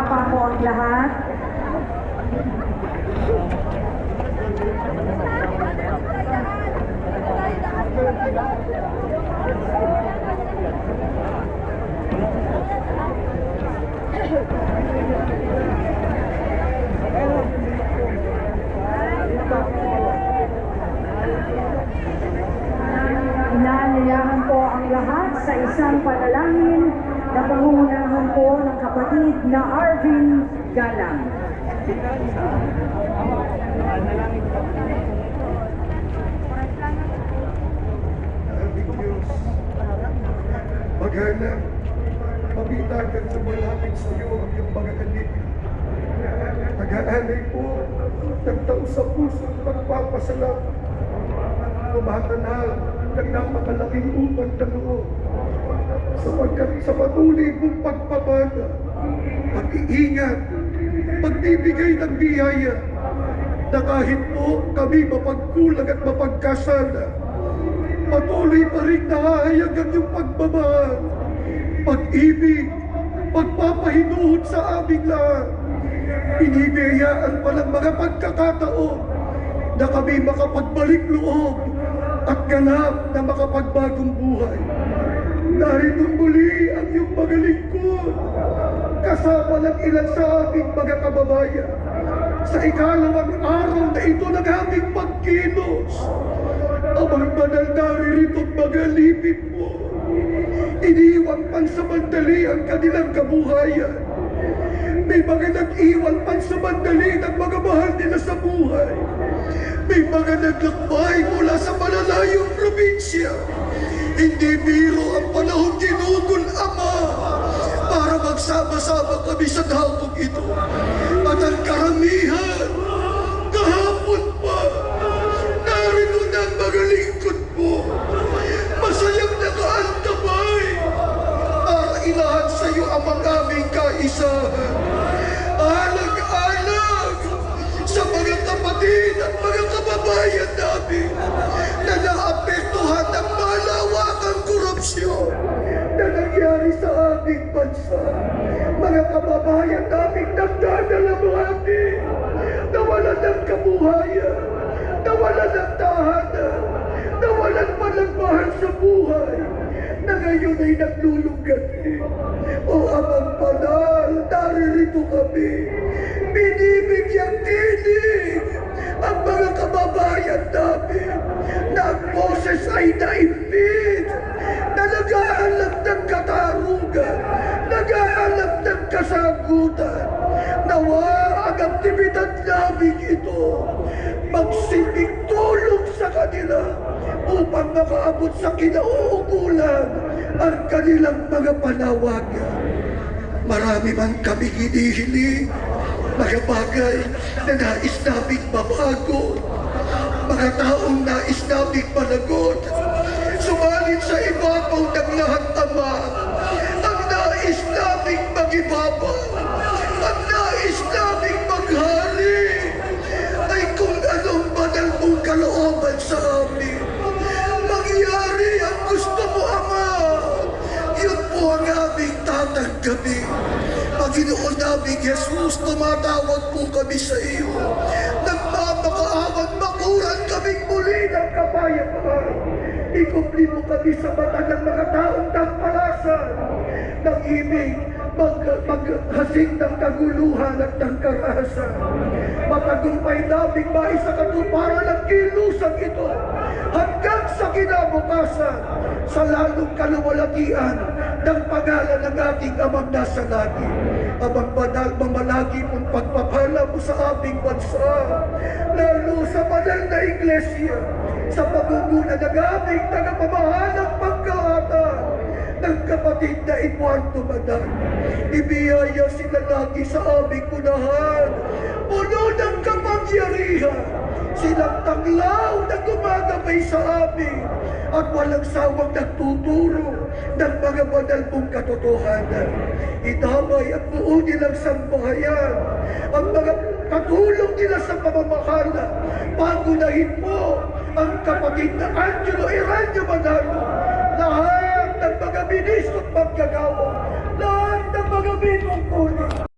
Pumapa po ang lahat. Inaanyayahan po ang lahat sa isang panalangin na pangungunahan po ng kapatid na Arvin Galang. Aming Diyos, maghanap, pamitagan sa malapit sa iyo ang iyong mga anik. Nag-aanay po ng sa puso't pagpapasalamat. Kumatanal ng napakalaking upang ng loob. Sapagkat sa patuloy mong pagpapala, pag-iingat, pagbibigay ng biyaya, na kahit po kami mapagkulang at mapagkasala, patuloy pa rin nahahayag ang iyong pagmamahal, pag-ibig, pagpapahinuhod sa aming lahat. Binibiyayaan pa ng mga pagkakataon na kami makapagbalik loob at ganap na makapagbagong buhay. Narito muli ang iyong mga lingkod, kasama ng ilan sa aming mga kababayan. Sa ikalawang araw na ito ng aming pagkilos, amang banal naririto'ng mga lipid mo, iniwan pansamantali ang kanilang kabuhayan. May mga nag-iwan pansamantali ng mga mahal nila sa buhay. May mga naglakbay mula sa malalayong probinsya. Hindi biro ang panahong ginugol, Ama, para magsama-sama kami sa dahapong ito. At ang karamihan, kahapon pa, narito na ang mga lingkod mo. Masayang nakaantabay para ilahan sa iyo ang mga aming kaisahan. Alag-alag sa mga kapatid at mga kababayan namin na naapektuhan ng malawakang korupsyon na nangyari sa aming bansa. Mga kababayan namin nagdadalamhati, nawalan ng kabuhayan, nawalan ng tahanan, nawalan pa ng mahal sa buhay, na ngayon ay naglulugati. O Amang Banal, naririto kami. Binibigyang tinig ang mga kababayan namin na ang boses ay naimbit, na naghahanap ng katarungan, naghahanap ng kasagutan. Nawa ang aktibidad namin ito magsilbing tulong sa kanila upang makaabot sa kinauukulan ang kanilang mga panawagan. Marami man kami hinihiling, mga bagay na nais naming mabago, mga taong nais naming managot. Subalit sa ibabaw ng lahat, Ama, ang nais naming magibabaw, ang nais naming maghari, ay kung anong banal mong kalooban sa amin. Mangyari ang gusto mo, Ama. Yun po ang aming tatanggapin. Panginoon namin Jesus, tumatawag po kami sa iyo. Nagmamakaawan, makuran kaming muli ng kapayapaan. Ikupli mo kami sa mata ng mga taong tampalasan ng ibig, maghasing ng kaguluhan at ng karahasan. Matagumpay namin maisakatuparan ang kilusang ito hanggang sa kinabukasan sa lalong kaluwalhatian ng pangalan ng ating Amang nasa langit. Amang Banal, mamalagi mong pagpapala mo sa aming bansa, lalo sa banal na iglesia, sa pagmumuna ng aming tagapamahalang pagkaatan ng kapatid na Eduardo Madan. Ibiyaya sila lagi sa aming unahan, puno ng kapangyarihan, silang tanglaw na gumagabay sa amin at walang sawang nagtuturo ng mga banal mong katotohanan. Itamay ang buo nilang sambahayan, ang mga katulong nila sa pamamahala. Pangunahin mo ang kapatid na Angelo Eranio Manalo, lahat ng mga ministro at manggagawa, lahat ng mga binungkulit.